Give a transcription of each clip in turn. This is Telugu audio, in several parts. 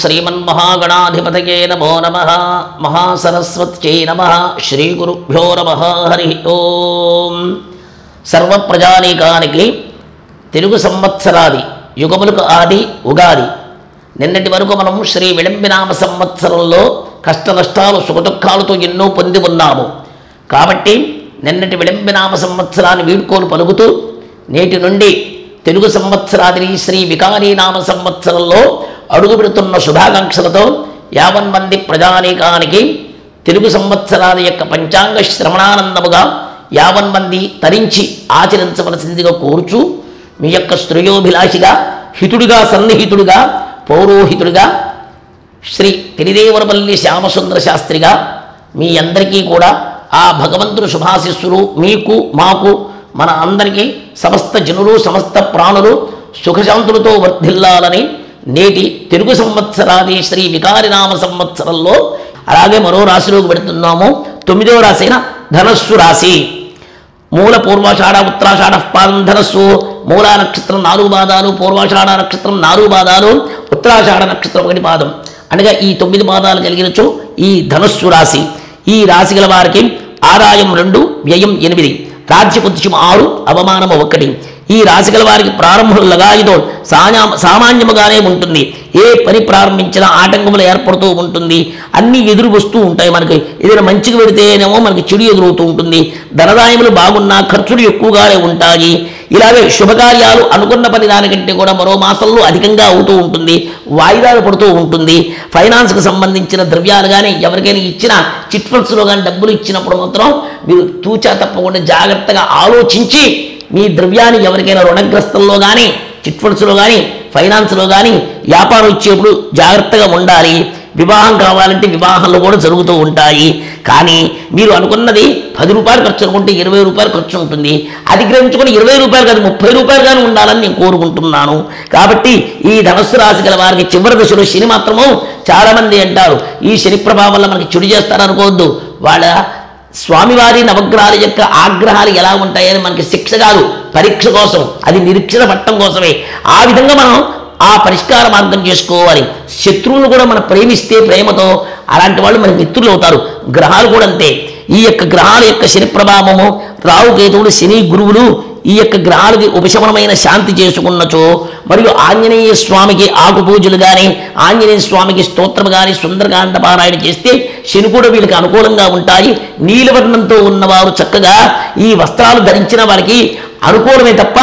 శ్రీమన్మహాగణాధిపతయే నమో నమః. మహాసరస్వత్యై నమః. శ్రీగురుభ్యో నమః. హరి ఓం. సర్వప్రజానీకానికి తెలుగు సంవత్సరాది యుగములకు ఆది ఉగాది. నిన్నటి వరకు మనం శ్రీ విళంబినామ సంవత్సరంలో కష్ట నష్టాలు సుఖదుఖాలతో ఎన్నో పొంది ఉన్నాము. కాబట్టి నిన్నటి విళంబినామ సంవత్సరాన్ని వీడ్కోలు పలుకుతూ నేటి నుండి తెలుగు సంవత్సరాదిని శ్రీ వికారీనామ సంవత్సరంలో అడుగు పెడుతున్న శుభాకాంక్షలతో 50 మంది ప్రజానీకానికి తెలుగు సంవత్సరాది యొక్క పంచాంగ శ్రవణానందముగా 50 మంది తరించి ఆచరించవలసిందిగా కోరుచు మీ యొక్క శ్రేయోభిలాషిగా హితుడిగా సన్నిహితుడిగా పౌరోహితుడిగా శ్రీ తిరిదేవరపల్లి శ్యామసుందర శాస్త్రిగా మీ అందరికీ కూడా ఆ భగవంతుడు శుభాశిస్సులు మీకు మాకు మన అందరికీ సమస్త జనులు సమస్త ప్రాణులు సుఖశాంతులతో వర్ధిల్లాలని నేటి తెలుగు సంవత్సరాది శ్రీ వికారినామ సంవత్సరంలో అలాగే మరో రాశిలోకి పెడుతున్నాము. 9వ రాశి అయిన ధనస్సు రాశి. మూల పూర్వాషాఢ ఉత్తరాషాఢ పాదం ధనస్సు. మూలా నక్షత్రం 4 పాదాలు, పూర్వాషాఢ నక్షత్రం 4 పాదాలు, ఉత్తరాషాఢ నక్షత్రం 1 పాదం. అనగా ఈ 9 పాదాలు కలిగినచో ఈ ధనస్సు రాశి. ఈ రాశి గల వారికి ఆదాయం 2, వ్యయం 8, రాజ్యపుత్యం 6, అవమానము 1. ఈ రాశి గల వారికి ప్రారంభం లగాయితో సామాన్యముగానే ఉంటుంది. ఏ పని ప్రారంభించినా ఆటంకములు ఏర్పడుతూ ఉంటుంది. అన్నీ ఎదురు వస్తూ ఉంటాయి. మనకి ఏదైనా మంచిగా పెడితేనేమో మనకి చెడు ఎదురవుతూ ఉంటుంది. ధనదాయములు బాగున్నా ఖర్చులు ఎక్కువగానే ఉంటాయి. ఇలాగే శుభకార్యాలు అనుకున్న పని దానికంటే కూడా మరో మాసంలో అధికంగా అవుతూ ఉంటుంది. వాయిదాలు పడుతూ ఉంటుంది. ఫైనాన్స్కి సంబంధించిన ద్రవ్యాలు కానీ ఎవరికైనా ఇచ్చిన చిట్ ఫండ్స్లో కానీ డబ్బులు ఇచ్చినప్పుడు మాత్రం మీరు తూచా తప్పకుండా జాగ్రత్తగా ఆలోచించి మీ ద్రవ్యాన్ని ఎవరికైనా రుణగ్రస్తంలో కానీ చిట్ ఫండ్స్లో కానీ ఫైనాన్స్లో కానీ వ్యాపారం ఇచ్చేప్పుడు జాగ్రత్తగా ఉండాలి. వివాహం కావాలంటే వివాహంలో కూడా జరుగుతూ ఉంటాయి. కానీ మీరు అనుకున్నది 10 రూపాయలు ఖర్చు అనుకుంటే 20 రూపాయలు ఖర్చు ఉంటుంది. అది గ్రహించుకొని 20 రూపాయలు కాదు 30 రూపాయలు కానీ ఉండాలని నేను కోరుకుంటున్నాను. కాబట్టి ఈ ధనస్సు రాశి గల వారికి చివరి దశలో శని మాత్రము చాలామంది అంటారు ఈ శని ప్రభావం వల్ల మనకి చెడు చేస్తారనుకోవద్దు. వాళ్ళ స్వామివారి నవగ్రహాల యొక్క ఆగ్రహాలు ఎలా ఉంటాయని మనకి శిక్ష కాదు, పరీక్ష కోసం, అది నిరీక్షణ పట్టడం కోసమే. ఆ విధంగా మనం ఆ పరిష్కార మార్గం చేసుకోవాలి. శత్రువులు కూడా మనం ప్రేమిస్తే ప్రేమతో అలాంటి వాళ్ళు మనకి మిత్రులు అవుతారు. గ్రహాలు కూడా అంతే. ఈ యొక్క గ్రహాల యొక్క శని ప్రభావము, రావుకేతువులు, శని గురువులు ఈ యొక్క గ్రహాలకి ఉపశమనమైన శాంతి చేసుకున్నచో మరియు ఆంజనేయ స్వామికి ఆకు పూజలు కానీ ఆంజనేయ స్వామికి స్తోత్రం కానీ సుందరకాండ పారాయణ చేస్తే శని కూడా వీళ్ళకి అనుకూలంగా ఉంటాయి. నీలవర్ణంతో ఉన్నవారు చక్కగా ఈ వస్త్రాలు ధరించిన వారికి అనుకూలమే తప్ప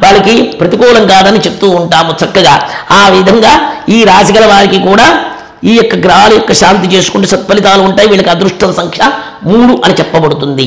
వాళ్ళకి ప్రతికూలం కాదని చెప్తూ ఉంటాము. చక్కగా ఆ విధంగా ఈ రాశి గల వారికి కూడా ఈ యొక్క గ్రహాల యొక్క శాంతి చేసుకుంటే సత్ఫలితాలు ఉంటాయి. వీళ్ళకి అదృష్టం సంఖ్య 3 అని చెప్పబడుతుంది.